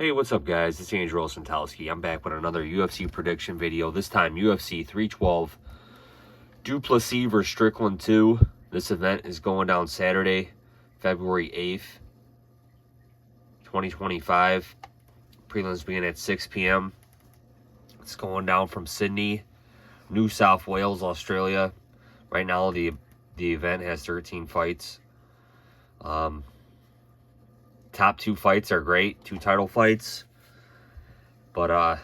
Hey, what's up, guys? It's Andrew Salkilld. I'm back with another UFC prediction video. This time, UFC 312, Plessis vs. Strickland 2. This event is going down Saturday, February 8th, 2025. Prelims begin at 6 p.m. It's going down from Sydney, New South Wales, Australia. Right now, the event has 13 fights. Top 2 fights are great, 2 title fights. But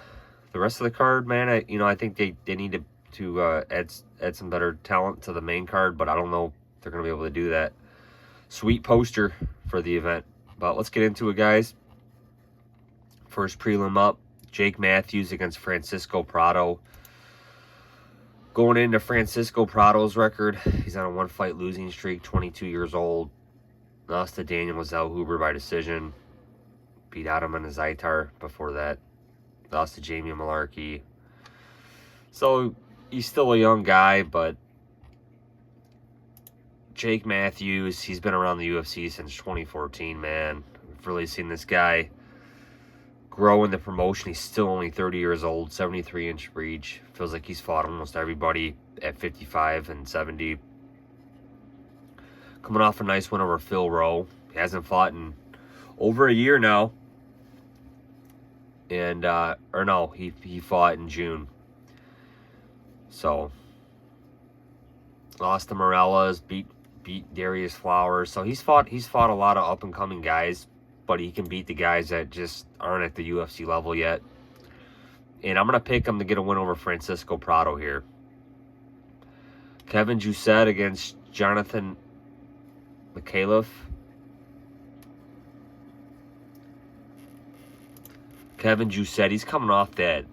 the rest of the card, man, I think they need to add some better talent to the main card, but I don't know if they're going to be able to do that. Sweet poster for the event. But let's get into it, guys. First prelim up, Jake Matthews against Francisco Prado. Going into Francisco Prado's record, he's on a 1-fight losing streak, 22 years old. Lost to Daniel Zellhuber by decision. Beat Adam Zaitar before that. Lost to Jamie Malarkey. So, he's still a young guy, but Jake Matthews, he's been around the UFC since 2014, man. We've really seen this guy grow in the promotion. He's still only 30 years old, 73-inch reach. Feels like he's fought almost everybody at 55 and 70. Coming off a nice win over Phil Rowe. He hasn't fought in over a year now. And, he fought in June. So, lost to Morales, beat Darius Flowers. So he's fought a lot of up-and-coming guys, but he can beat the guys that just aren't at the UFC level yet. And I'm going to pick him to get a win over Francisco Prado here. Kevin Jousset against Jonathan Mikhailov. Kevin Jousset, he's coming off that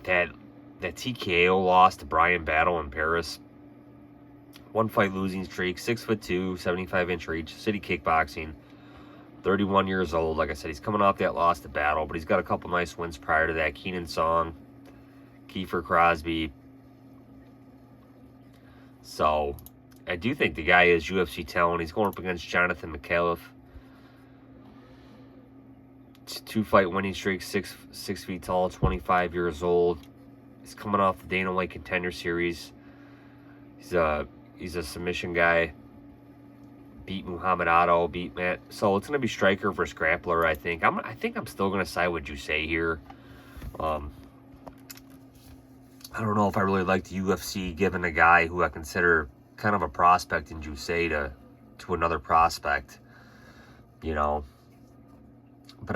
TKO loss to Brian Battle in Paris. 1-fight losing streak, 6'2", 75-inch reach, city kickboxing. 31 years old. Like I said, he's coming off that loss to Battle, but he's got a couple nice wins prior to that. Keenan Song, Kiefer Crosby. So, I do think the guy is UFC talent. He's going up against Jonathan Mikhailov. 2-fight winning streak, 6 feet tall, 25 years old. He's coming off the Dana White Contender Series. He's a submission guy. Beat Muhammad Otto, beat Matt. So it's going to be striker versus grappler, I think. I think I'm still going to side with Jousset here. I don't know if I really like the UFC giving a guy who I consider kind of a prospect in Jousset to another prospect, But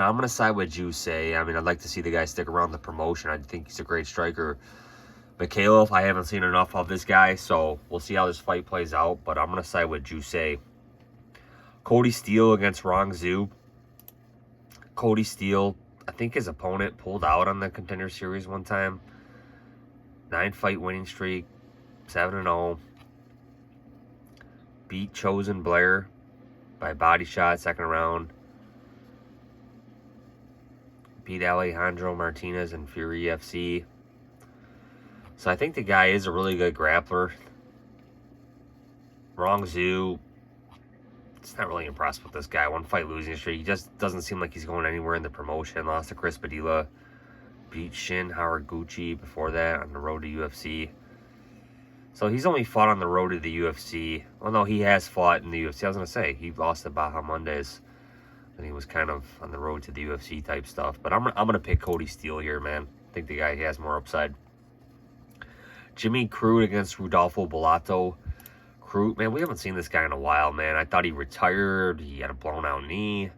I'm going to side with Jousset. I mean, I'd like to see the guy stick around the promotion. I think he's a great striker. Mikhailov, I haven't seen enough of this guy, so we'll see how this fight plays out. But I'm going to side with Jousset. Cody Steele against Rong Zhu. Cody Steele, I think his opponent pulled out on the Contender Series one time. 9-fight winning streak, 7-0. Beat Chosen Blair by body shot, second round. Beat Alejandro Martinez in Fury FC. So I think the guy is a really good grappler. Rong Zhu, it's not really impressed with this guy. 1-fight losing streak. He just doesn't seem like he's going anywhere in the promotion. Lost to Chris Padilla. Beat Shin Haraguchi before that on the road to UFC. So he's only fought on the road to the UFC. Well, no, he has fought in the UFC. I was going to say, he lost to Bahamondes. And he was kind of on the road to the UFC type stuff. But I'm going to pick Cody Steele here, man. I think the guy has more upside. Jimmy Crute against Rodolfo Bellato. Crute, man, we haven't seen this guy in a while, man. I thought he retired. He had a blown-out knee.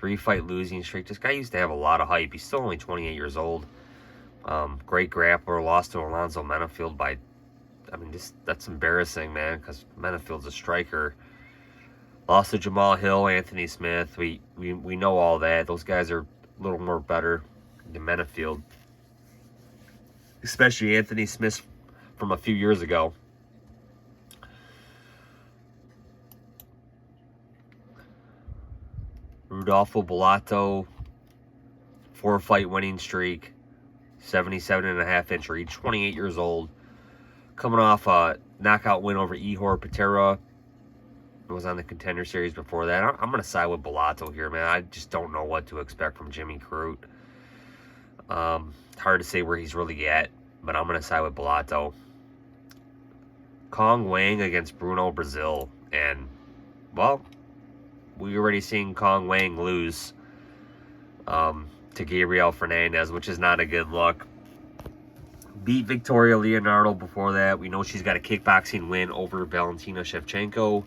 3-fight losing streak. This guy used to have a lot of hype. He's still only 28 years old. Great grappler. Lost to Alonzo Menafield by... I mean, that's embarrassing, man, because Menafield's a striker. Lost to Jamal Hill, Anthony Smith. We know all that. Those guys are a little more better than Menafield. Especially Anthony Smith from a few years ago. Rodolfo Bellato, 4-fight winning streak, 77.5-inch reach, 28 years old. Coming off a knockout win over Ihor Patera. was on the Contender Series before that. I'm going to side with Bellato here, man. I just don't know what to expect from Jimmy Crute. It's hard to say where he's really at, but I'm going to side with Bellato. Kong Wang against Bruno Brazil. And, well, we already seen Kong Wang lose to Gabriel Fernandez, which is not a good look. Beat Victoria Leonardo before that. We know she's got a kickboxing win over Valentina Shevchenko.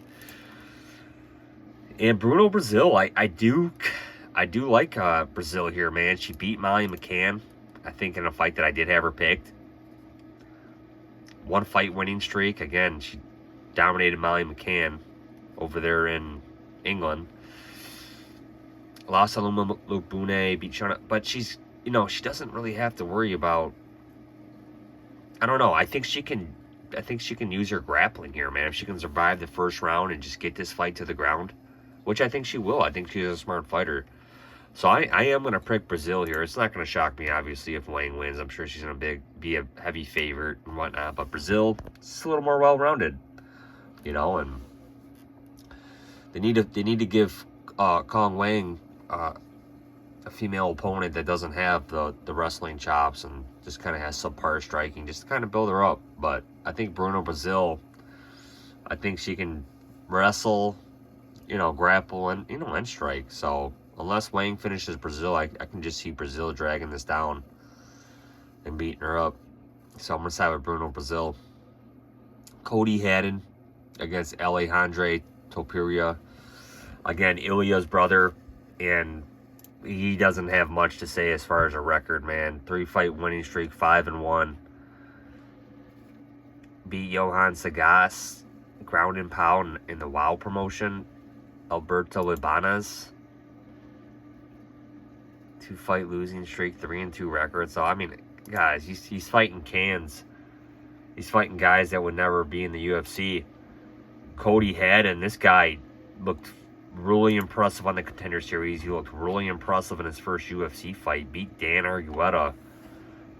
And Bruno Brazil, I do like Brazil here, man. She beat Molly McCann, I think, in a fight that I did have her picked. 1 fight winning streak. Again, she dominated Molly McCann over there in England. Lost to Luma Lubune, beat Shana, but she's, you know, she doesn't really have to worry about. I don't know. I think she can use her grappling here, man. If she can survive the first round and just get this fight to the ground, which I think she will. I think she's a smart fighter. So I am going to pick Brazil here. It's not going to shock me, obviously, if Wang wins. I'm sure she's going to be a heavy favorite and whatnot. But Brazil, it's a little more well-rounded, you know. And they need to give Kong Wang a female opponent that doesn't have the wrestling chops and just kind of has subpar striking, just to kind of build her up. But I think Bruno Brazil, I think she can wrestle, you know, grapple, and, you know, and strike. So unless Wang finishes Brazil, I can just see Brazil dragging this down and beating her up. So I'm going to side with Bruno Brazil. Cody Haddon against Alejandro Topuria. Again, Ilya's brother, and he doesn't have much to say as far as a record, man. 3-fight winning streak, 5-1. Beat Johan Sagas, ground and pound in the WOW promotion. Alberto Ibanez, 2-fight losing streak, 3-2 record. So, I mean, guys, he's fighting cans. He's fighting guys that would never be in the UFC. Cody Haddon, this guy looked really impressive on the Contender Series. He looked really impressive in his first UFC fight. Beat Dan Argueta.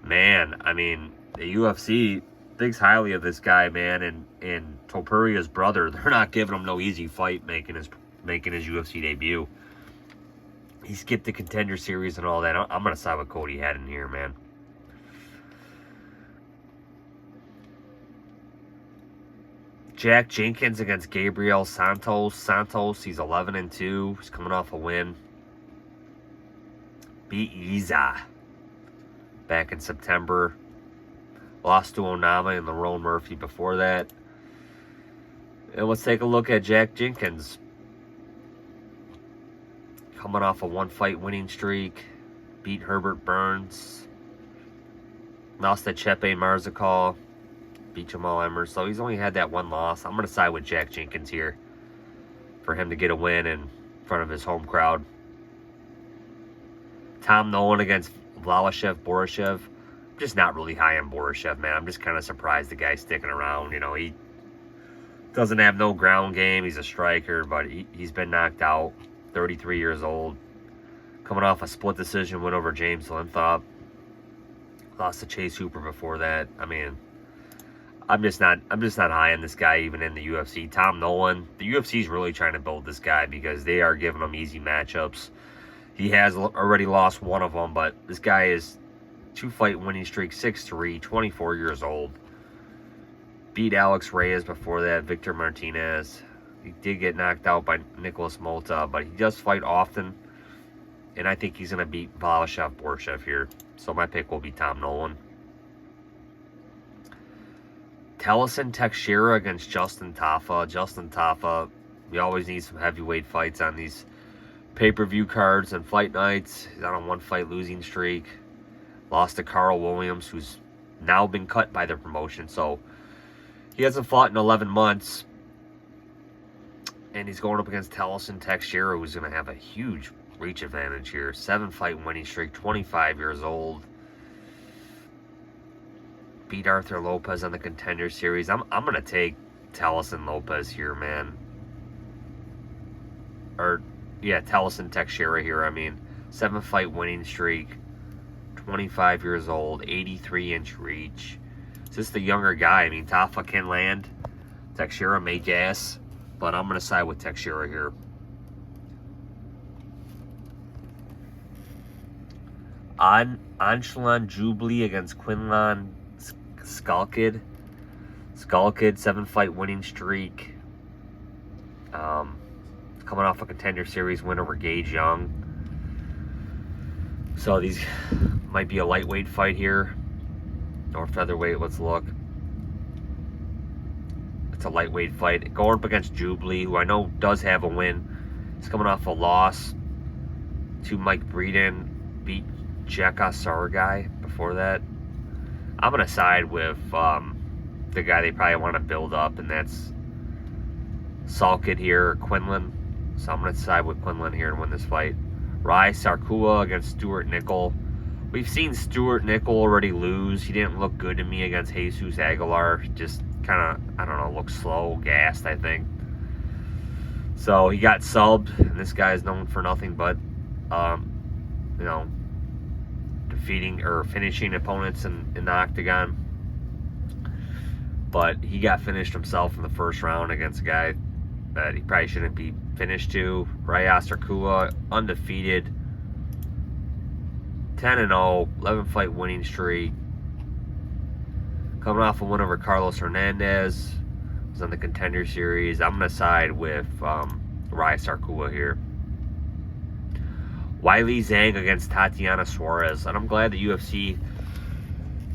Man, I mean, the UFC thinks highly of this guy, man. And Topuria's brother, they're not giving him no easy fight making his UFC debut. He skipped the Contender Series and all that. I'm going to side with Cody Haddon here, man. Jack Jenkins against Gabriel Santos. Santos, he's 11-2. He's coming off a win. Beat Yiza back in September. Lost to Onama and Lerone Murphy before that. And let's take a look at Jack Jenkins. Coming off a 1-fight winning streak. Beat Herbert Burns. Lost to Chepe Marzakal. Beat Jamal Emmer. So he's only had that 1 loss. I'm going to side with Jack Jenkins here for him to get a win in front of his home crowd. Tom Nolan against Vlalishev Borishev. I'm just not really high on Borishev, man. I'm just kind of surprised the guy's sticking around. You know, he doesn't have no ground game. He's a striker, but he's been knocked out. 33 years old. Coming off a split decision win over James Linthop. Lost to Chase Hooper before that. I mean, I'm just not high on this guy even in the UFC. Tom Nolan, the UFC is really trying to build this guy because they are giving him easy matchups. He has already lost one of them, but this guy is 2-fight winning streak, 6-3, 24 years old. Beat Alex Reyes before that, Victor Martinez. He did get knocked out by Nicholas Molta, but he does fight often. And I think he's going to beat Vlalishev Borishev here. So my pick will be Tom Nolan. Tellison Teixeira against Justin Tafa. Justin Tafa, we always need some heavyweight fights on these pay-per-view cards and fight nights. He's on a 1-fight losing streak. Lost to Carl Williams, who's now been cut by the promotion. So he hasn't fought in 11 months. And he's going up against Tellison Teixeira, who's going to have a huge reach advantage here. 7-fight winning streak, 25 years old. Beat Arthur Lopez on the Contender Series. I'm going to take Tellison Lopez here, man. Or, yeah, Tellison Teixeira here. I mean, 7-fight winning streak, 25 years old, 83-inch reach. It's just the younger guy. I mean, Tafa can land. Teixeira may gas. but I'm going to side with Teixeira here. Anshalan Jubilee against Quinlan Salkilld. Salkilld, 7-fight winning streak. Coming off a Contender Series win over Gage Young. So these might be a lightweight fight here. Or featherweight, let's look. It's a lightweight fight. Going up against Jubilee, who I know does have a win. He's coming off a loss to Mike Breeden. Beat Jenkins before that. I'm going to side with the guy they probably want to build up, and that's Salkilld here, Quinlan. So I'm going to side with Quinlan here and win this fight. Rai Sarkua against Stuart Nickel. We've seen Stuart Nickel already lose. He didn't look good to me against Jesus Aguilar. Just kind of, I don't know, looked slow, gassed, I think. So he got subbed, and this guy is known for nothing but, you know, defeating or finishing opponents in the octagon. But he got finished himself in the first round against a guy that he probably shouldn't be finished to. Raya Sarkua, undefeated, 10-0, 11-fight winning streak. Coming off a win over Carlos Hernandez. Was on the Contender Series. I'm going to side with Raya Sarkua here. Weili Zhang against Tatiana Suarez. And I'm glad the UFC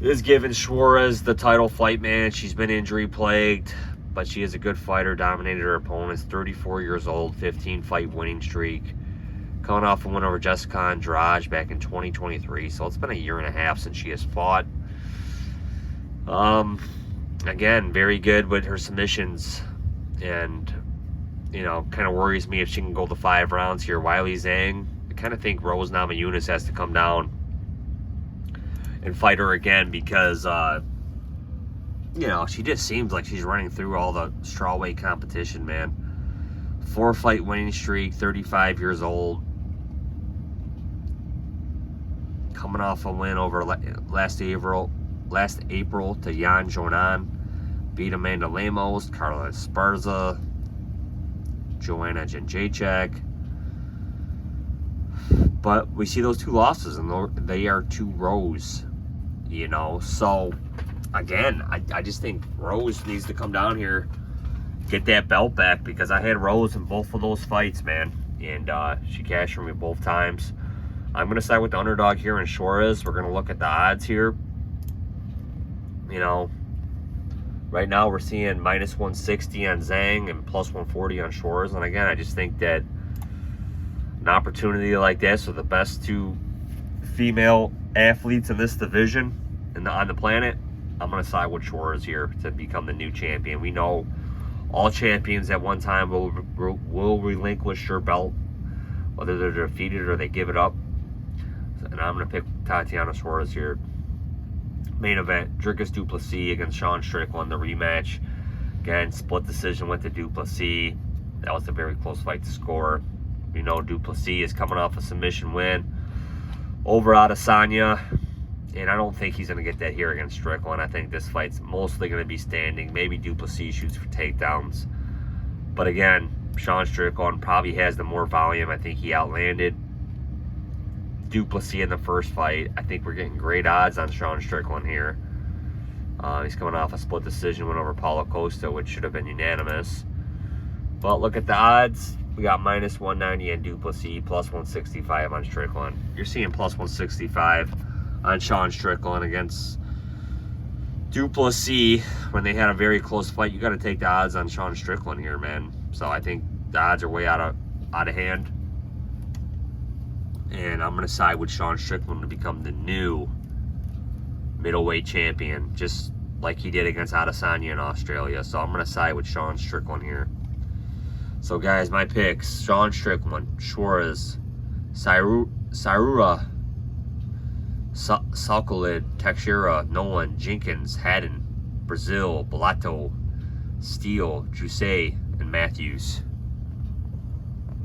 is giving Suarez the title fight, man. She's been injury plagued, but she is a good fighter, dominated her opponents. 34 years old, 15-fight winning streak. Coming off a win over Jessica Andrade back in 2023. So it's been a year and a half since she has fought. Again, very good with her submissions. And, you know, kind of worries me if she can go the 5 rounds here. Weili Zhang, I kind of think Rose Namajunas has to come down and fight her again because, you know, she just seems like she's running through all the strawweight competition, man. 4-fight winning streak, 35 years old. Coming off a win over last April to Yan Jonan. Beat Amanda Lemos, Carla Esparza, Joanna Jędrzejczyk. But we see those 2 losses, and they are to Rose, you know. So, again, I just think Rose needs to come down here, get that belt back, because I had Rose in both of those fights, man. And she cashed for me both times. I'm going to side with the underdog here in Suarez. We're going to look at the odds here. You know, right now we're seeing minus 160 on Zhang and plus 140 on Suarez. And again, I just think that an opportunity like this with the best 2 female athletes in this division on the planet, I'm going to side with Suarez here to become the new champion. We know all champions at one time will relinquish their belt, whether they're defeated or they give it up. And I'm going to pick Tatiana Suarez here. Main event, Dricus du Plessis against Sean Strickland, the rematch. Again, split decision went to du Plessis. That was a very close fight to score. You know, du Plessis is coming off a submission win over Adesanya. And I don't think he's going to get that here against Strickland. I think this fight's mostly going to be standing. Maybe du Plessis shoots for takedowns. But again, Sean Strickland probably has the more volume. I think he outlanded du Plessis in the first fight. I think we're getting great odds on Sean Strickland here. He's coming off a split decision win over Paulo Costa, which should have been unanimous. But look at the odds. We got minus 190 on du Plessis, plus 165 on Strickland. You're seeing plus 165 on Sean Strickland against du Plessis when they had a very close fight. You got to take the odds on Sean Strickland here, man. So I think the odds are way out of hand. And I'm going to side with Sean Strickland to become the new middleweight champion, just like he did against Adesanya in Australia. So I'm going to side with Sean Strickland here. So, guys, my picks: Sean Strickland, Suarez, Tsuruya, Salkilld, Teixeira, Nolan, Jenkins, Haddon, Brasil, Bellato, Steele, Jousset, and Matthews.